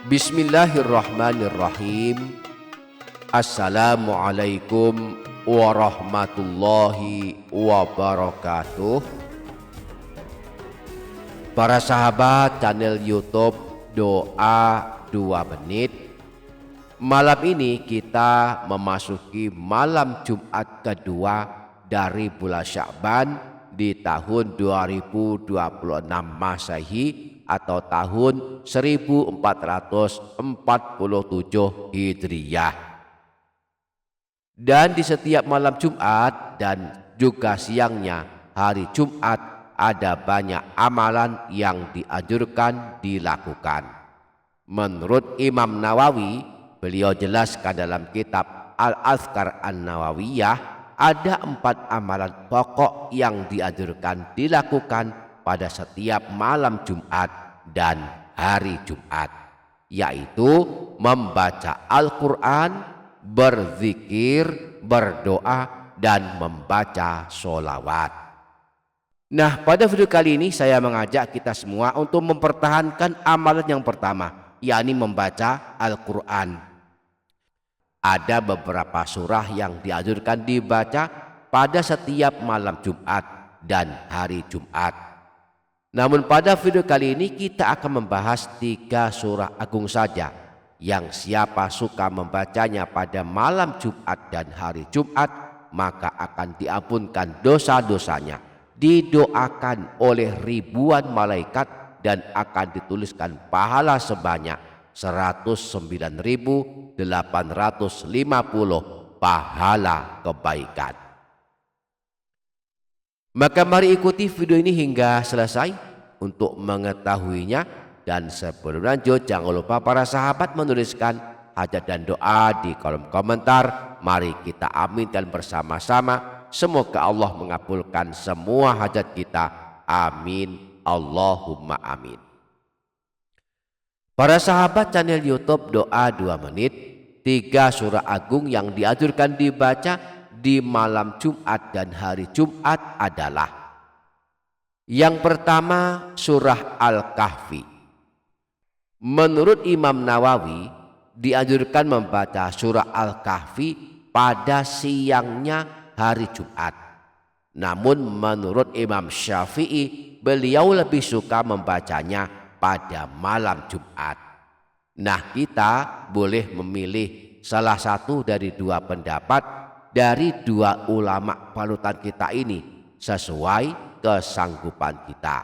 Bismillahirrahmanirrahim. Assalamualaikum warahmatullahi wabarakatuh. Para sahabat channel YouTube Doa 2 Menit. Malam ini kita memasuki malam Jumat kedua dari bulan Sya'ban di tahun 2026 Masehi atau tahun 1447 Hijriyah. Dan di setiap malam Jumat dan juga siangnya hari Jumat ada banyak amalan yang dianjurkan dilakukan. Menurut Imam Nawawi, beliau jelaskan dalam kitab Al-Azkar An-Nawawiyah, ada 4 amalan pokok yang dianjurkan dilakukan pada setiap malam Jumat dan hari Jumat, yaitu membaca Al-Quran, berzikir, berdoa, dan membaca sholawat. Nah, pada video kali ini saya mengajak kita semua untuk mempertahankan amalan yang pertama, yakni membaca Al-Quran. Ada beberapa surah yang dianjurkan dibaca pada setiap malam Jumat dan hari Jumat. Namun pada video kali ini kita akan membahas 3 surah agung saja yang siapa suka membacanya pada malam Jumat dan hari Jumat maka akan diampunkan dosa-dosanya, didoakan oleh ribuan malaikat dan akan dituliskan pahala sebanyak 109.850 pahala kebaikan. Maka mari ikuti video ini hingga selesai untuk mengetahuinya. Dan sebelum lanjut, jangan lupa para sahabat menuliskan hajat dan doa di kolom komentar. Mari kita aminkan bersama-sama. Semoga Allah mengabulkan semua hajat kita. Amin. Allahumma amin. Para sahabat channel YouTube Doa 2 Menit, 3 surah agung yang dianjurkan dibaca di malam Jumat dan hari Jumat adalah: yang pertama, surah Al-Kahfi. Menurut Imam Nawawi, dianjurkan membaca surah Al-Kahfi pada siangnya hari Jumat. Namun menurut Imam Syafi'i, beliau lebih suka membacanya pada malam Jumat. Nah, kita boleh memilih salah satu dari 2 pendapat dari 2 ulama panutan kita ini sesuai kesanggupan kita.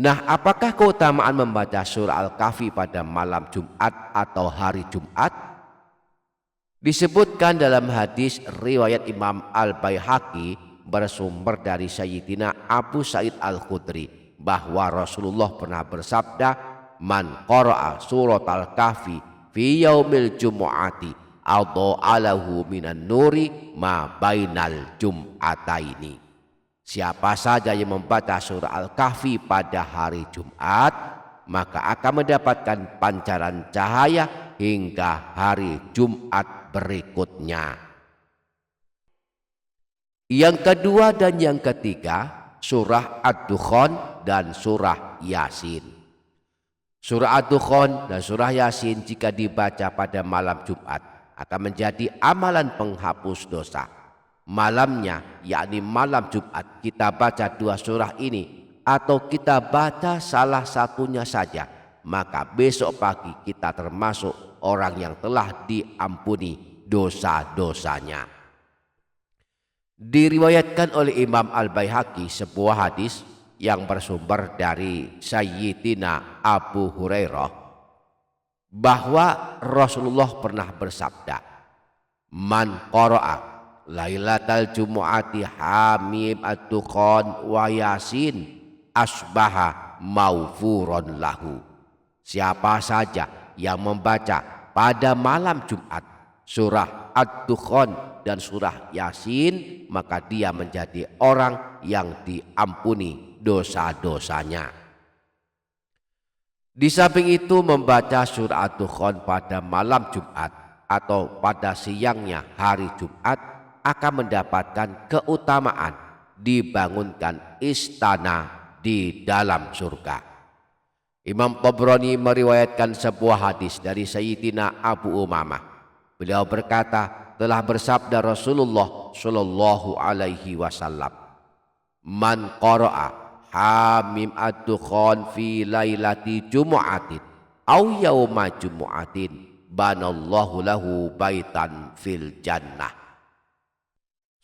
Nah, apakah keutamaan membaca surah Al-Kahfi pada malam Jumat atau hari Jumat? Disebutkan dalam hadis riwayat Imam Al-Baihaqi bersumber dari Sayyidina Abu Sa'id Al-Khudri bahwa Rasulullah pernah bersabda, "Man qara'a surat Al-Kahfi fi yaumil jumu'ati adha'alahu minan nuri ma bainal jum'ataini." Siapa saja yang membaca surah Al-Kahfi pada hari Jumat maka akan mendapatkan pancaran cahaya hingga hari Jumat berikutnya. Yang kedua dan yang ketiga, surah Ad-Dukhan dan surah Yasin. Surah Ad-Dukhan dan surah Yasin jika dibaca pada malam Jumat akan menjadi amalan penghapus dosa. Malamnya, yakni malam Jumat, kita baca 2 surah ini atau kita baca salah satunya saja, maka besok pagi kita termasuk orang yang telah diampuni dosa-dosanya. Diriwayatkan oleh Imam Al-Baihaqi sebuah hadis yang bersumber dari Sayyidina Abu Hurairah bahwa Rasulullah pernah bersabda, "Man qara'a Lailatal Jumu'ati Hamim Ad-Dukhan wa Yasin asbaha maufuron lahu." Siapa saja yang membaca pada malam Jumat surah Ad-Dukhan dan surah Yasin maka dia menjadi orang yang diampuni dosa-dosanya. Di samping itu, membaca surah Ad-Dukhan pada malam Jumat atau pada siangnya hari Jumat akan mendapatkan keutamaan dibangunkan istana di dalam surga. Imam Tabrani meriwayatkan sebuah hadis dari Sayyidina Abu Umamah. Beliau berkata, telah bersabda Rasulullah Shallallahu Alaihi Wasallam, "Man qara'a hamim ad-dukhan fi lailati jumu'atin au yauma jumu'atin banallahu lahu baitan fil jannah."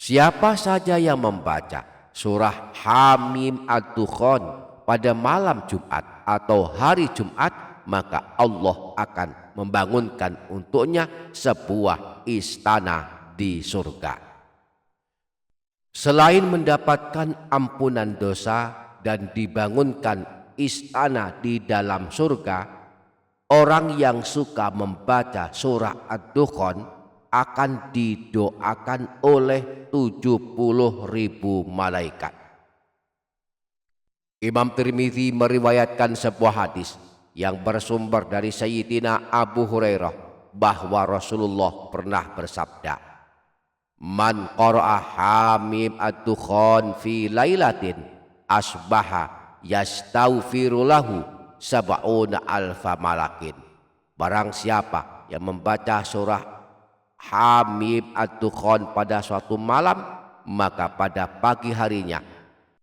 Siapa saja yang membaca surah Hamim ad-Dukhan pada malam Jumat atau hari Jumat, maka Allah akan membangunkan untuknya sebuah istana di surga. Selain mendapatkan ampunan dosa dan dibangunkan istana di dalam surga, orang yang suka membaca surah Ad-Dukhan akan didoakan oleh 70.000 malaikat. Imam Tirmidzi meriwayatkan sebuah hadis yang bersumber dari Sayyidina Abu Hurairah bahwa Rasulullah pernah bersabda, "Man qara'a hamim ad-dukhan fi lailatin asbaha yastaghfiru lahu sab'una alfa malakin." Barang siapa yang membaca surah Hamim ad-Dukhan pada suatu malam, maka pada pagi harinya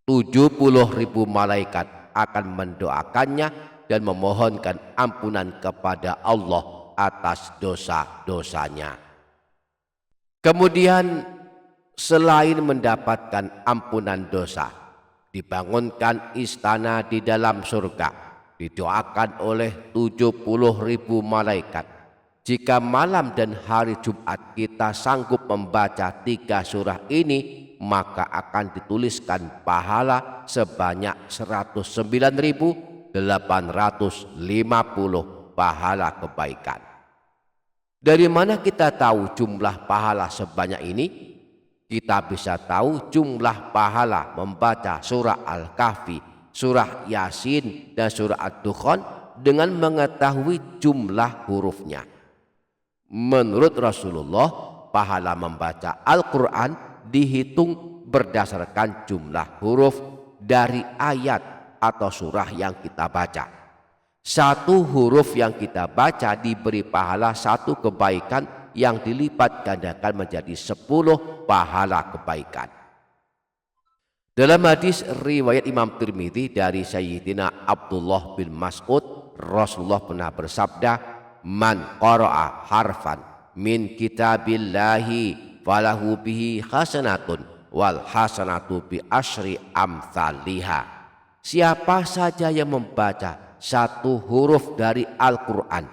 70.000 malaikat akan mendoakannya dan memohonkan ampunan kepada Allah atas dosa-dosanya. Kemudian selain mendapatkan ampunan dosa, dibangunkan istana di dalam surga, didoakan oleh 70.000 malaikat. Jika malam dan hari Jumat kita sanggup membaca 3 surah ini, maka akan dituliskan pahala sebanyak 109.850 pahala kebaikan. Dari mana kita tahu jumlah pahala sebanyak ini? Kita bisa tahu jumlah pahala membaca surah Al-Kahfi, surah Yasin, dan surah Ad-Dukhan dengan mengetahui jumlah hurufnya. Menurut Rasulullah, pahala membaca Al-Quran dihitung berdasarkan jumlah huruf dari ayat atau surah yang kita baca. Satu huruf yang kita baca diberi pahala 1 kebaikan yang dilipat gandakan menjadi 10 pahala kebaikan. Dalam hadis riwayat Imam Tirmidzi dari Sayyidina Abdullah bin Mas'ud, Rasulullah pernah bersabda, "Man qara'a harfan min kitabillahi falahu bihi hasanatun wal hasanatu bi asyri amthaliha." Siapa saja yang membaca 1 huruf dari Al-Quran,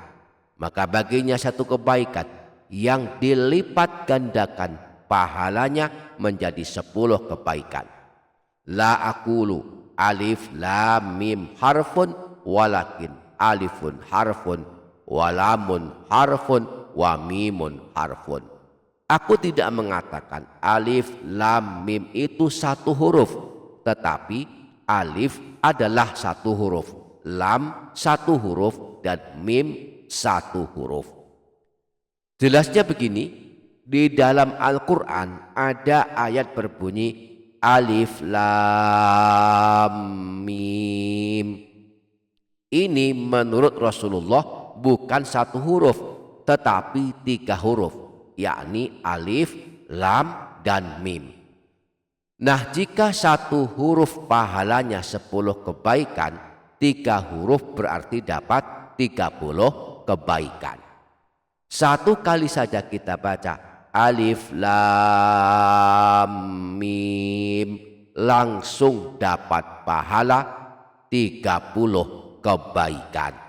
maka baginya 1 kebaikan yang dilipat gandakan pahalanya menjadi 10 kebaikan. La aqulu alif lam mim harfun walakin alifun harfun walamun harfun wa mimun harfun. Aku tidak mengatakan alif lam mim itu 1 huruf, tetapi alif adalah 1 huruf, lam 1 huruf, dan mim 1 huruf. Jelasnya begini, di dalam Al-Quran ada ayat berbunyi alif lam mim. Ini menurut Rasulullah bukan 1 huruf, tetapi 3 huruf, yakni alif, lam, dan mim. Nah, jika 1 huruf pahalanya 10 kebaikan, 3 huruf berarti dapat 30 kebaikan. 1 kali saja kita baca alif lam mim, langsung dapat pahala 30 kebaikan.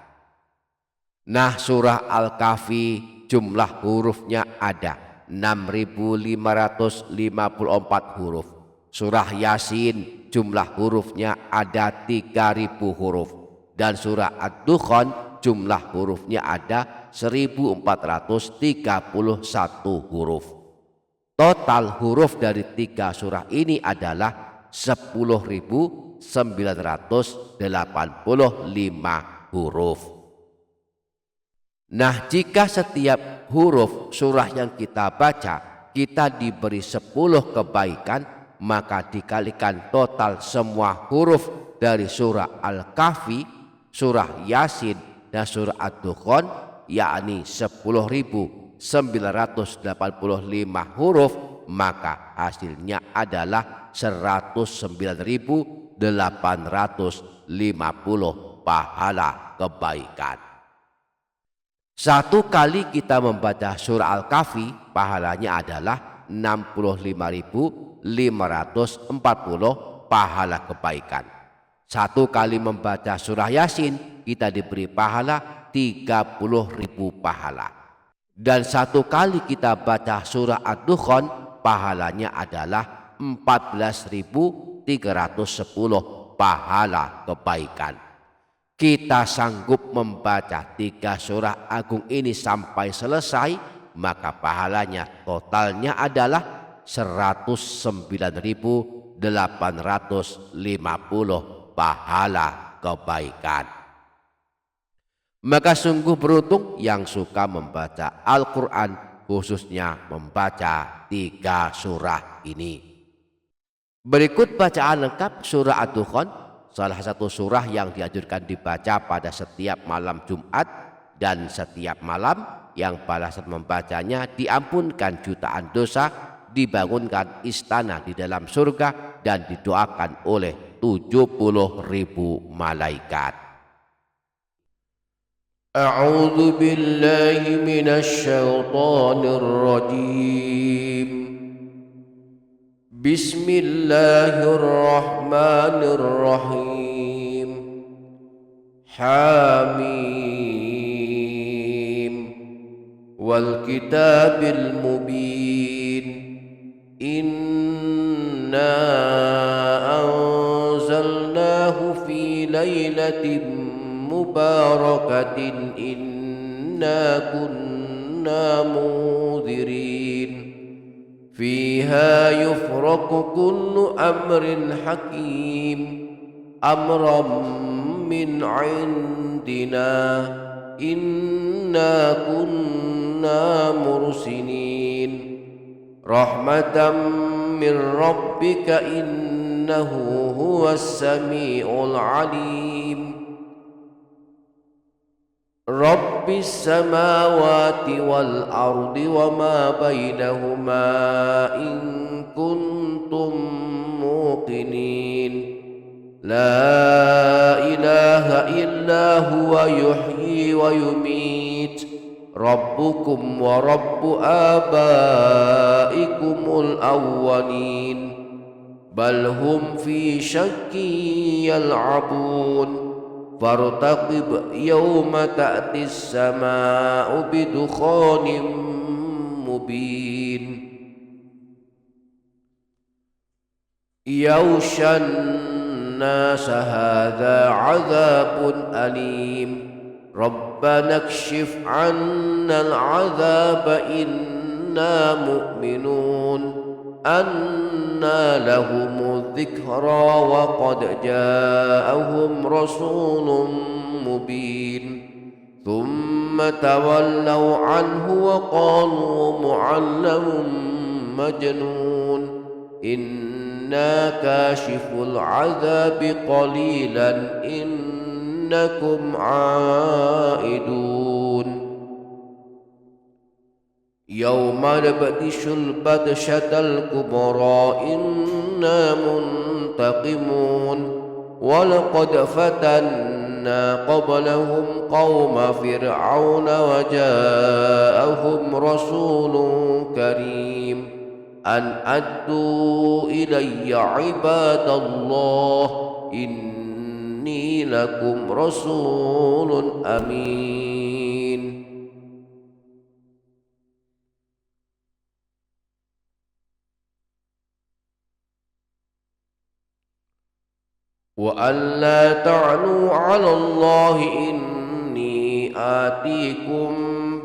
Nah, surah Al-Kahfi jumlah hurufnya ada 6.554 huruf. Surah Yasin jumlah hurufnya ada 3.000 huruf. Dan surah Ad-Dukhan jumlah hurufnya ada 1.431 huruf. Total huruf dari 3 surah ini adalah 10.985 huruf. Nah, jika setiap huruf surah yang kita baca kita diberi 10 kebaikan, maka dikalikan total semua huruf dari surah Al-Kahfi surah Yasin dan surah Ad-Dukhan, yakni 10.985 huruf, maka hasilnya adalah 109.850 pahala kebaikan. Satu kali kita membaca surah Al-Kahfi, pahalanya adalah 65.540 pahala kebaikan. Satu kali membaca surah Yasin, kita diberi pahala 30.000 pahala. Dan satu kali kita baca surah Ad-Dukhan, pahalanya adalah 14.310 pahala kebaikan. Kita sanggup membaca 3 surah agung ini sampai selesai, maka pahalanya totalnya adalah 109.850 pahala kebaikan. Maka sungguh beruntung yang suka membaca Al-Quran, khususnya membaca 3 surah ini. Berikut bacaan lengkap surah Ad-Dukhan, salah satu surah yang dianjurkan dibaca pada setiap malam Jumat, dan setiap malam yang balasan membacanya diampunkan jutaan dosa, dibangunkan istana di dalam surga, dan didoakan oleh 70.000 malaikat. A'udzu billahi minasy syaithanir rajim. Bismillahirrahmanirrahim. Hamim wal kitabil mubin. Inna anzalnahu fi lailatin mubarakatin. Inna kunna munzirin. فيها يفرق كل أمر حكيم أمرا من عندنا إنا كنا مرسلين رحمة من ربك إنه هو السميع العليم رب السماوات والأرض وما بينهما إن كنتم موقنين لا إله إلا هو يحيي ويميت ربكم ورب آبائكم الأولين بل هم في شك يلعبون فارتقب يوم تأتي السماء بدخان مبين يغشى الناس هذا عذاب أليم ربنا اكشف عنا العذاب إنا مؤمنون أنى لهم الذكرى وقد جاءهم رسول مبين ثم تولوا عنه وقالوا معلم مجنون إنا كاشف العذاب قليلا إنكم عائدون يوم نبطش البطشة الكبرى إنا منتقمون ولقد فتنا قبلهم قوم فرعون وجاءهم رسول كريم أن أدوا إلي عباد الله إني لكم رسول أمين وأن لا تعلوا على الله إني آتيكم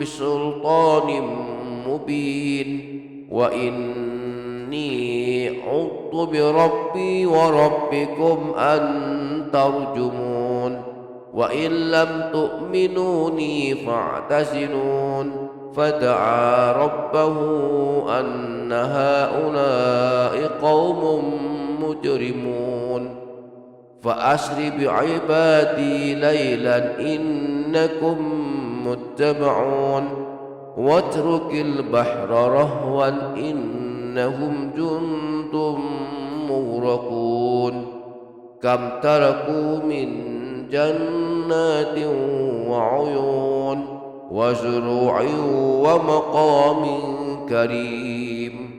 بسلطان مبين وإني عذت بربي وربكم أن ترجمون وإن لم تؤمنوني فاعتزلون فدعا ربه أن هؤلاء قوم مجرمون فأسر بعبادي ليلا إنكم متبعون واترك البحر رهوا إنهم جند مغرقون كم تركوا من جنات وعيون وزروع ومقام كريم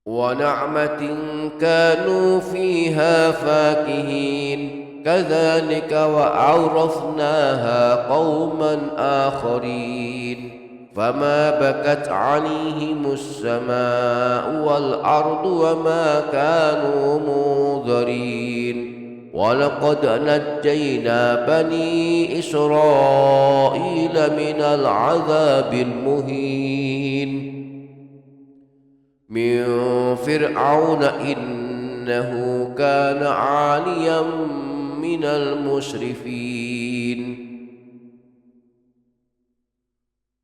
ونعمة كانوا فيها فاكهين كذلك وأورثناها قوما آخرين فما بكت عليهم السماء والأرض وما كانوا منذرين ولقد نجينا بني إسرائيل من العذاب المهين من فرعون إنه كان عاليا من المسرفين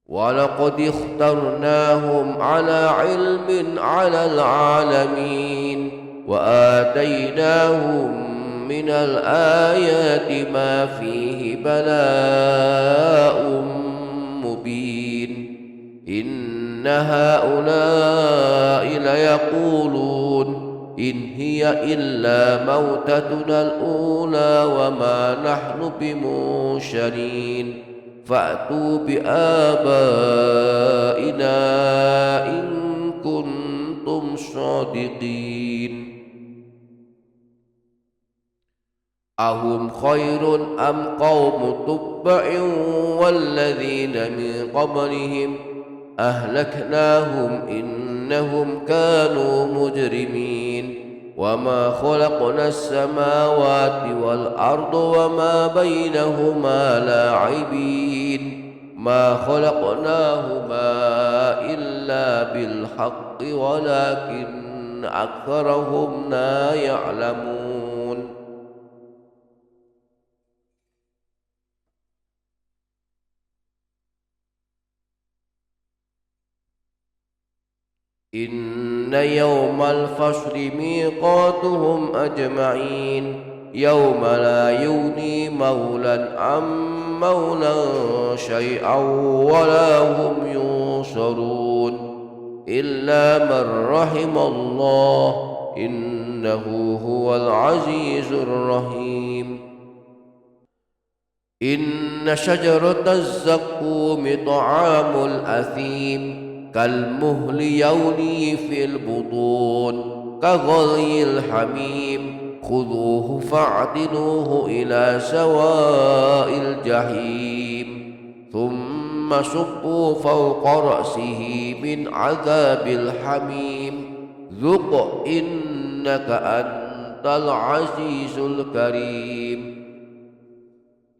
ولقد اخترناهم على علم على العالمين وآتيناهم من الآيات ما فيه بلاء مبين إن هؤلاء ليقولون إن هي إلا موتتنا الأولى وما نحن بمنشرين فأتوا بآبائنا إن كنتم صادقين أهم خير أم قوم تبع والذين من قبلهم أهلكناهم إنهم كانوا مجرمين وما خلقنا السماوات والأرض وما بينهما لاعبين ما خلقناهما إلا بالحق ولكن أكثرهم لا يعلمون إن يوم الفصل ميقاتهم أجمعين يوم لا يغني مولى عن مولى شيئا ولا هم ينصرون إلا من رحم الله إنه هو العزيز الرحيم إن شجرة الزقوم طعام الأثيم كالمهل يغلي في البطون كغلي الحميم خذوه فاعدلوه إلى سواء الجحيم ثم صبوا فوق رأسه من عذاب الحميم ذق إنك أنت العزيز الكريم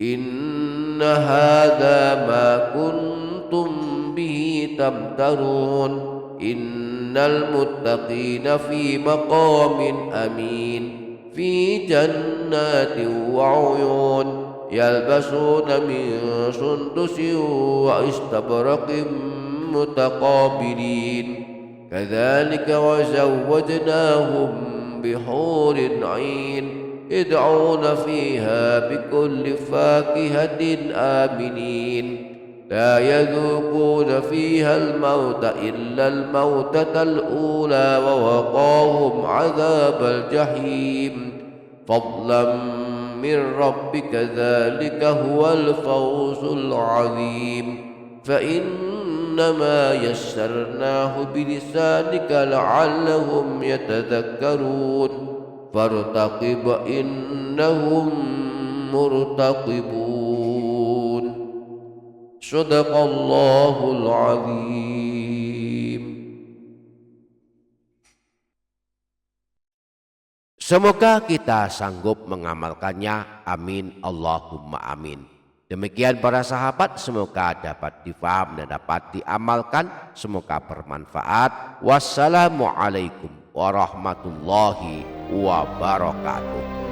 إن هذا ما كنتم به تمترون إن المتقين في مقام أمين في جنات وعيون يلبسون من سندس واستبرق متقابلين كذلك وزوجناهم بحور عين يدعون فيها بكل فاكهة آمنين لا يذوقون فيها الموت إلا الموتة الأولى ووقاهم عذاب الجحيم فضلا من ربك ذلك هو الفوز العظيم فإنما يسرناه بلسانك لعلهم يتذكرون فارتقب إنهم مرتقبون صدق الله العظيم. Semoga kita sanggup mengamalkannya. Amin Allahumma amin. Demikian para sahabat, semoga dapat difaham dan dapat diamalkan. Semoga bermanfaat. Wassalamualaikum warahmatullahi wabarakatuh.